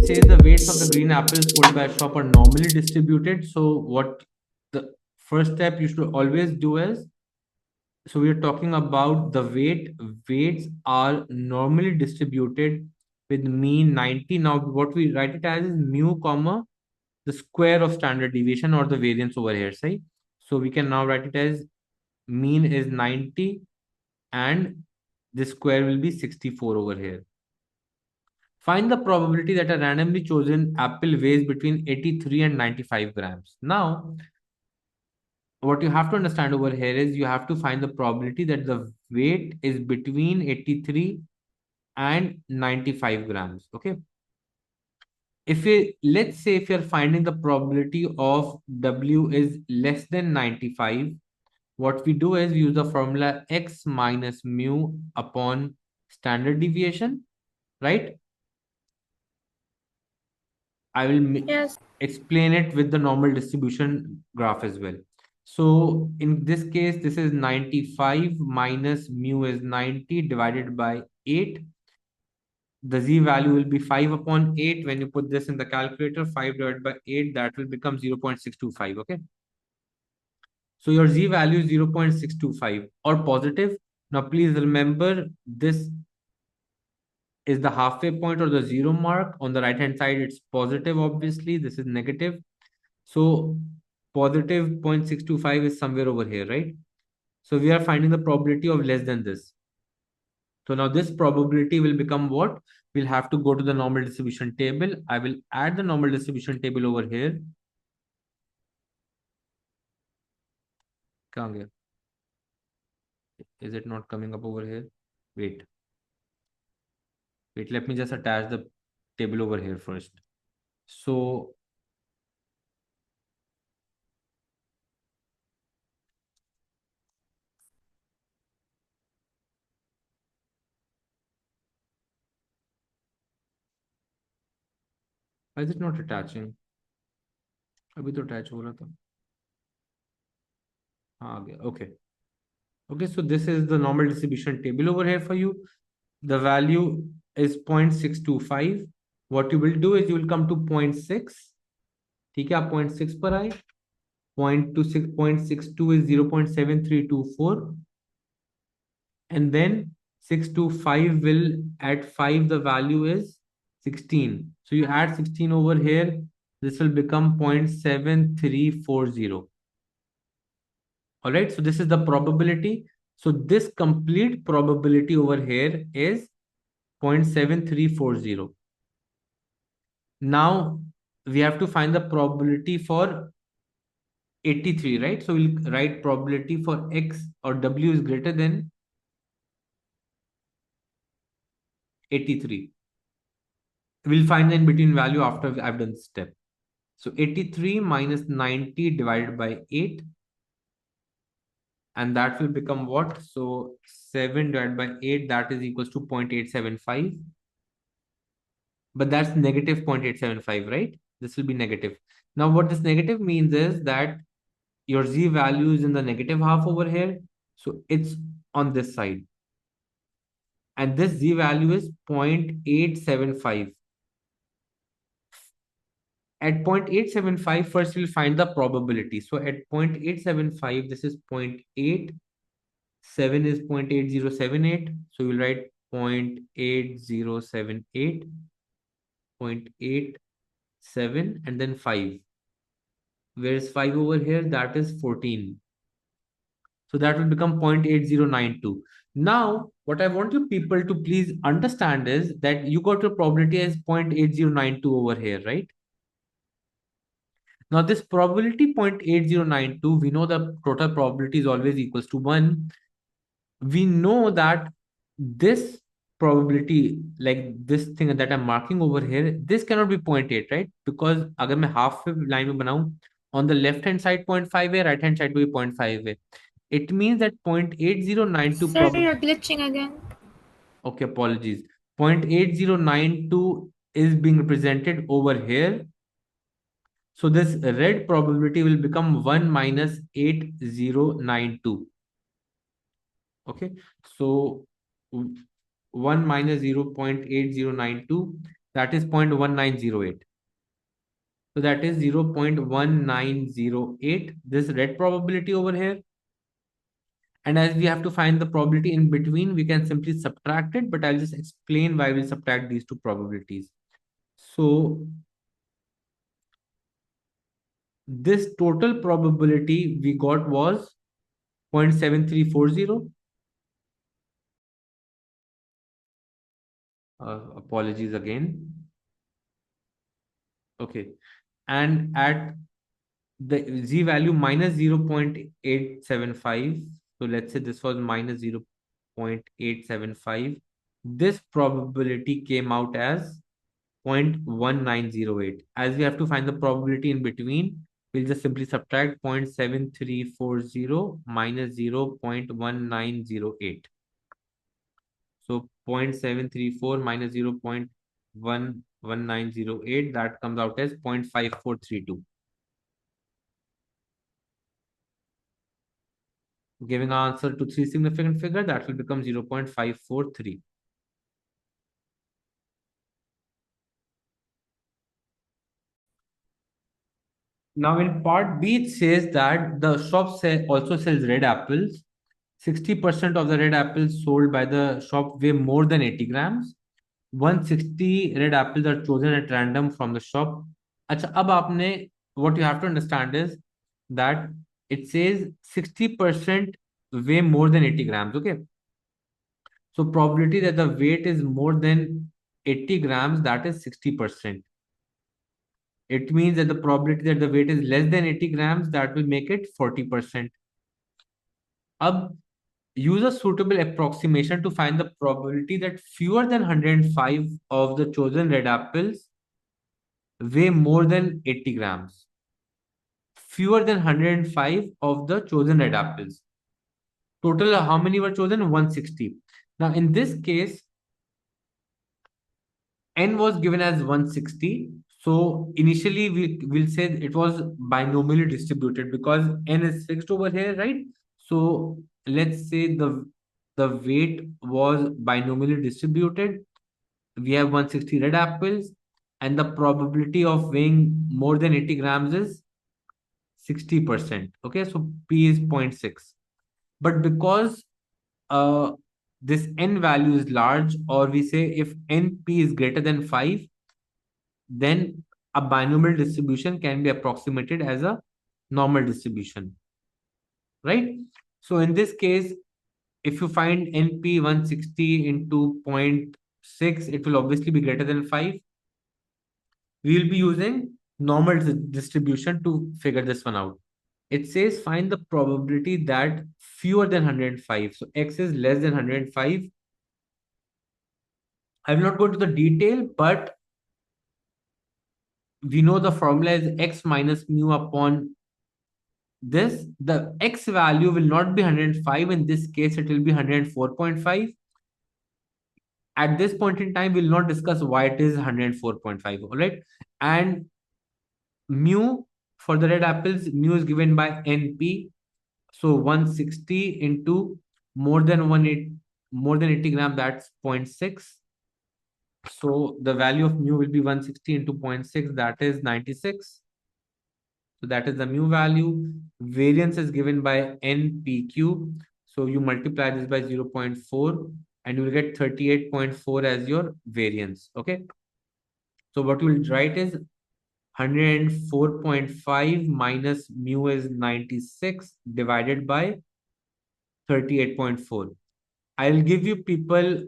says the weights of the green apples sold by a shop are normally distributed. So what the first step you should always do is, so we are talking about the weights are normally distributed with mean 90. Now what we write it as is mu comma the square of standard deviation or the variance over here, say. So we can now write it as mean is 90 and the square will be 64 over here. Find the probability that a randomly chosen apple weighs between 83 and 95 grams. Now, what you have to understand over here is you have to find the probability that the weight is between 83 and 95 grams. Okay. If you, let's say if you're finding the probability of W is less than 95, what we do is we use the formula X minus mu upon standard deviation, right? I will Yes. explain it with the normal distribution graph as well. So in this case, this is 95 minus mu is 90 divided by 8. The z value will be 5 upon 8. When you put this in the calculator, 5 divided by 8, that will become 0.625. Okay. So your z value is 0.625 or positive. Now please remember this is the halfway point or the zero mark. On the right hand side, it's positive, obviously. This is negative. So positive 0.625 is somewhere over here, right? So we are finding the probability of less than this. So now this probability will become what? We'll have to go to the normal distribution table. I will add the normal distribution table over here. कहाँ गया? Is it not coming up over here? Wait. Wait, let me just attach the table over here first. So why is it not attaching? अभी तो attach हो रहा था. हाँ आ गया. Okay. Okay, so this is the normal distribution table over here for you. The value is 0.625. What you will do is you will come to 0.6. ठीक है, आप 0.6 पर आए. 0.62 is 0.7324. And then 625 will at 5, the value is 16. So you add 16 over here. This will become 0.7340. All right, so this is the probability. So this complete probability over here is 0.7340. Now we have to find the probability for 83, right? So we'll write probability for X or W is greater than 83. We'll find the in between value after I've done this step. So 83 minus 90 divided by 8. And that will become what? So 7 divided by 8, that is equals to 0.875. But that's negative 0.875, right? This will be negative. Now what this negative means is that your z value is in the negative half over here. So it's on this side. And this z value is 0.875. At 0.875, first we'll find the probability. So at 0.875, this is 0.8. 7 is 0.8078. So we'll write 0.8078, 0.87, and then 5. Where is 5 over here? That is 14. So that will become 0.8092. Now, what I want you people to please understand is that you got your probability as 0.8092 over here, right? Now, this probability 0.8092, we know the total probability is always equals to 1. We know that this probability, like this thing that I'm marking over here, this cannot be 0.8, right? Because अगर मैं half line में बनाऊं, on the left hand side 0.5 है, right hand side भी 0.5 है. It means that 0.8092 Sir, you're glitching again. Okay, apologies. 0.8092 is being represented over here. So this red probability will become 1 minus 8092. Okay, so 1 minus 0.8092, That is 0.1908. So that is 0.1908, this red probability over here. And as we have to find the probability in between, we can simply subtract it, but I'll just explain why we'll subtract these two probabilities. So this total probability we got was 0.7340. Apologies again. Okay. And at the z value minus 0.875, so let's say this was minus 0.875, this probability came out as 0.1908. As we have to find the probability in between, we'll just simply subtract 0.7340 minus 0.1908. So 0.734 minus 0.11908, that comes out as 0.5432. Giving our answer to three significant figure, that will become 0.543. Now in part B, it says that the shop also sells red apples. 60% of the red apples sold by the shop weigh more than 80 grams. 160 red apples are chosen at random from the shop. अच्छा, अब आपने, what you have to understand is that it says 60% weigh more than 80 grams. Okay. So probability that the weight is more than 80 grams, that is 60%. It means that the probability that the weight is less than 80 grams, that will make it 40%. Ab, use a suitable approximation to find the probability that fewer than 105 of the chosen red apples weigh more than 80 grams. Fewer than 105 of the chosen red apples. Total, how many were chosen? 160. Now, in this case, n was given as 160. So initially we will say it was binomially distributed because n is fixed over here, right? So let's say the weight was binomially distributed. We have 160 red apples, and the probability of weighing more than 80 grams is 60%. Okay, so P is 0.6. But because uh, this n value is large, or we say if np is greater than 5, then a binomial distribution can be approximated as a normal distribution, right? So in this case, if you find np 160 into zero point 0.6, it will obviously be greater than 5. We will be using normal distribution to figure this one out. It says find the probability that fewer than 105. So x is less than 105. I will not go into the detail, but we know the formula is x minus mu upon this. The x value will not be 105. In this case, it will be 104.5. At this point in time, we'll not discuss why it is 104.5. All right. And mu for the red apples, mu is given by NP. So 160 into more than 80 gram, that's 0.6. So the value of mu will be 160 into 0.6, that is 96. So that is the mu value. Variance is given by NPQ. So you multiply this by 0.4 and you will get 38.4 as your variance. Okay. So what you will write is 104.5 minus mu is 96 divided by 38.4. I'll give you people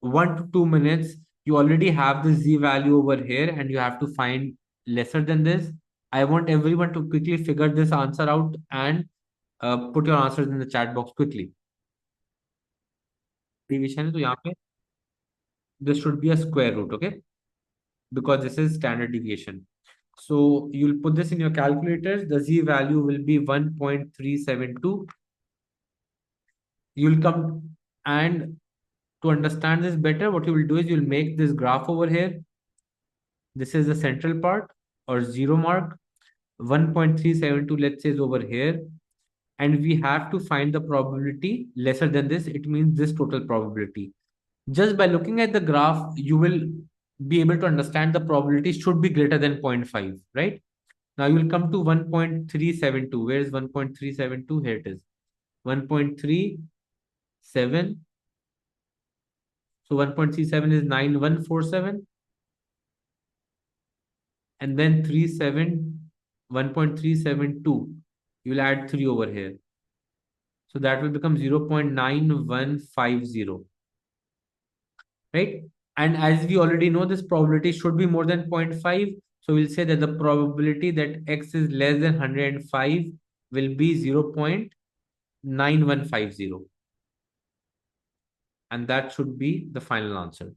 1 to 2 minutes. You already have the z value over here and you have to find lesser than this. I want everyone to quickly figure this answer out and put your answers in the chat box quickly. Deviation है तो यहाँ पे this should be a square root, okay? Because this is standard deviation. So you'll put this in your calculators. The z value will be 1.372. You'll come, and to understand this better, what you will do is you'll make this graph over here. This is the central part or zero mark. 1.372, let's say, is over here. And we have to find the probability lesser than this. It means this total probability. Just by looking at the graph, you will be able to understand the probability should be greater than 0.5, right? Now you will come to 1.372. Where is 1.372? Here it is. 1.37. So 1.37 is 9147. And then 1.372. You will add 3 over here. So that will become 0.9150, right? And as we already know, this probability should be more than 0.5. So we'll say that the probability that x is less than 105 will be 0.9150. And that should be the final answer.